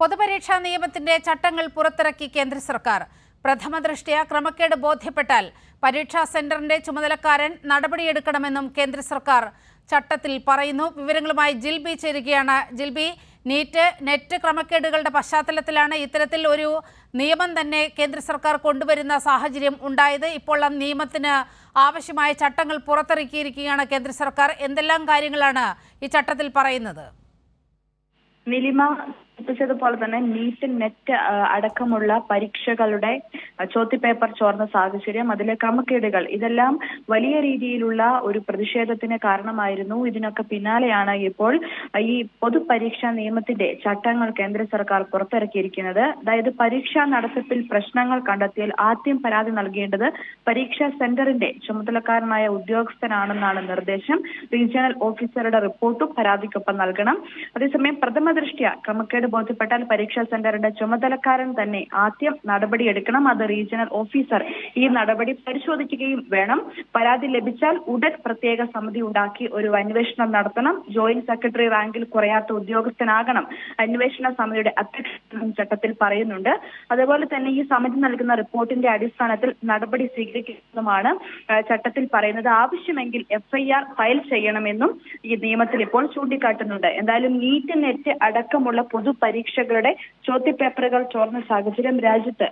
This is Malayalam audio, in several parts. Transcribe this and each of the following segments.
പൊതുപരീക്ഷാ നിയമത്തിന്റെ ചട്ടങ്ങൾ പുറത്തിറക്കി കേന്ദ്ര സർക്കാർ. പ്രഥമ ദൃഷ്ട്യാ ക്രമക്കേട് ബോധ്യപ്പെട്ടാൽ പരീക്ഷാ സെന്ററിന്റെ ചുമതലക്കാരൻ നടപടിയെടുക്കണമെന്നും കേന്ദ്ര സർക്കാർ ചട്ടത്തിൽ പറയുന്നു. വിവരങ്ങളുമായി ജിൽബി ചേരുകയാണ്. ജിൽബി, നെറ്റ് ക്രമക്കേടുകളുടെ പശ്ചാത്തലത്തിലാണ് ഇത്തരത്തിൽ ഒരു നിയമം തന്നെ കേന്ദ്ര സർക്കാർ കൊണ്ടുവരുന്ന സാഹചര്യം ഉണ്ടായത്. ഇപ്പോൾ ആ നിയമത്തിന് ആവശ്യമായ ചട്ടങ്ങൾ പുറത്തിറക്കിയിരിക്കുകയാണ് കേന്ദ്ര സർക്കാർ. എന്തെല്ലാം കാര്യങ്ങളാണ് ഈ ചട്ടത്തിൽ പറയുന്നത്? നിലിമ സൂചിപ്പിച്ചതുപോലെ തന്നെ നീറ്റ് നെറ്റ് അടക്കമുള്ള പരീക്ഷകളുടെ ചോദ്യപേപ്പർ ചോർന്ന സാഹചര്യം, അതിലെ ക്രമക്കേടുകൾ, ഇതെല്ലാം വലിയ രീതിയിലുള്ള ഒരു പ്രതിഷേധത്തിന് കാരണമായിരുന്നു. ഇതിനൊക്കെ പിന്നാലെയാണ് ഇപ്പോൾ ഈ പൊതുപരീക്ഷാ നിയമത്തിന്റെ ചട്ടങ്ങൾ കേന്ദ്ര സർക്കാർ പുറത്തിറക്കിയിരിക്കുന്നത്. അതായത് പരീക്ഷാ നടത്തിപ്പിൽ പ്രശ്നങ്ങൾ കണ്ടെത്തിയാൽ ആദ്യം പരാതി നൽകേണ്ടത് പരീക്ഷാ സെന്ററിന്റെ ചുമതലക്കാരനായ ഉദ്യോഗസ്ഥനാണെന്നാണ് നിർദ്ദേശം. റീജിയണൽ ഓഫീസറുടെ റിപ്പോർട്ടും പരാതിക്കൊപ്പം നൽകണം. അതേസമയം പ്രഥമ ദൃഷ്ട്യാ ക്രമക്കേട് ബോധ്യപ്പെട്ടാൽ പരീക്ഷാ സെന്ററിന്റെ ചുമതലക്കാരൻ തന്നെ ആദ്യം നടപടിയെടുക്കണം. അത് റീജിയണൽ ഓഫീസർ ഈ നടപടി പരിശോധിക്കുകയും വേണം. പരാതി ലഭിച്ചാൽ ഉടൻ പ്രത്യേക സമിതി ഉണ്ടാക്കി ഒരു അന്വേഷണം നടത്തണം. ജോയിന്റ് സെക്രട്ടറി റാങ്കിൽ കുറയാത്ത ഉദ്യോഗസ്ഥനാകണം അന്വേഷണ സമിതിയുടെ അധ്യക്ഷൻ ചട്ടത്തിൽ പറയുന്നുണ്ട്. അതുപോലെ തന്നെ ഈ സമിതി നൽകുന്ന റിപ്പോർട്ടിന്റെ അടിസ്ഥാനത്തിൽ നടപടി സ്വീകരിക്കുന്നതുമാണ് ചട്ടത്തിൽ പറയുന്നത്. ആവശ്യമെങ്കിൽ FIR ഫയൽ ചെയ്യണമെന്നും ഈ നിയമത്തിൽ ഇപ്പോൾ ചൂണ്ടിക്കാട്ടുന്നുണ്ട്. എന്തായാലും നീറ്റ് നെറ്റ് അടക്കമുള്ള പൊതുപരീക്ഷകളുടെ ചോദ്യപേപ്പറുകൾ ചോർന്ന സാഹചര്യം രാജ്യത്ത്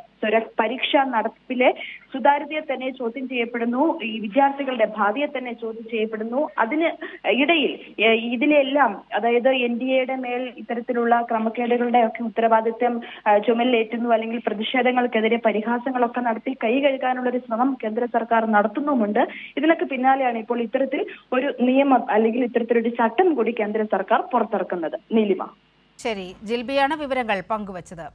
പരീക്ഷാ നടത്തിപ്പിലെ സുതാര്യതയെ തന്നെ ചോദ്യം ചെയ്യപ്പെടുന്നു. ഈ വിദ്യാർത്ഥികളുടെ ഭാവിയെ തന്നെ ചോദ്യം ചെയ്യപ്പെടുന്നു. അതിന് ഇടയിൽ ഇതിലെല്ലാം, അതായത് NDAയുടെ മേൽ ഇത്തരത്തിലുള്ള ക്രമക്കേടുകളുടെ ഒക്കെ ഉത്തരവാദിത്വം ചുമലിലേറ്റുന്നു, അല്ലെങ്കിൽ പ്രതിഷേധങ്ങൾക്കെതിരെ പരിഹാസങ്ങളൊക്കെ നടത്തി കൈ കഴുകാനുള്ള ഒരു ശ്രമം കേന്ദ്ര സർക്കാർ നടത്തുന്നുമുണ്ട്. ഇതിനൊക്കെ പിന്നാലെയാണ് ഇപ്പോൾ ഇത്തരത്തിൽ ഒരു നിയമം അല്ലെങ്കിൽ ഇത്തരത്തിലൊരു ചട്ടം കൂടി കേന്ദ്ര സർക്കാർ പുറത്തിറക്കുന്നത്. നീലിമ. ശരി, ജിൽബിയാണ് വിവരങ്ങൾ പങ്കുവച്ചത്.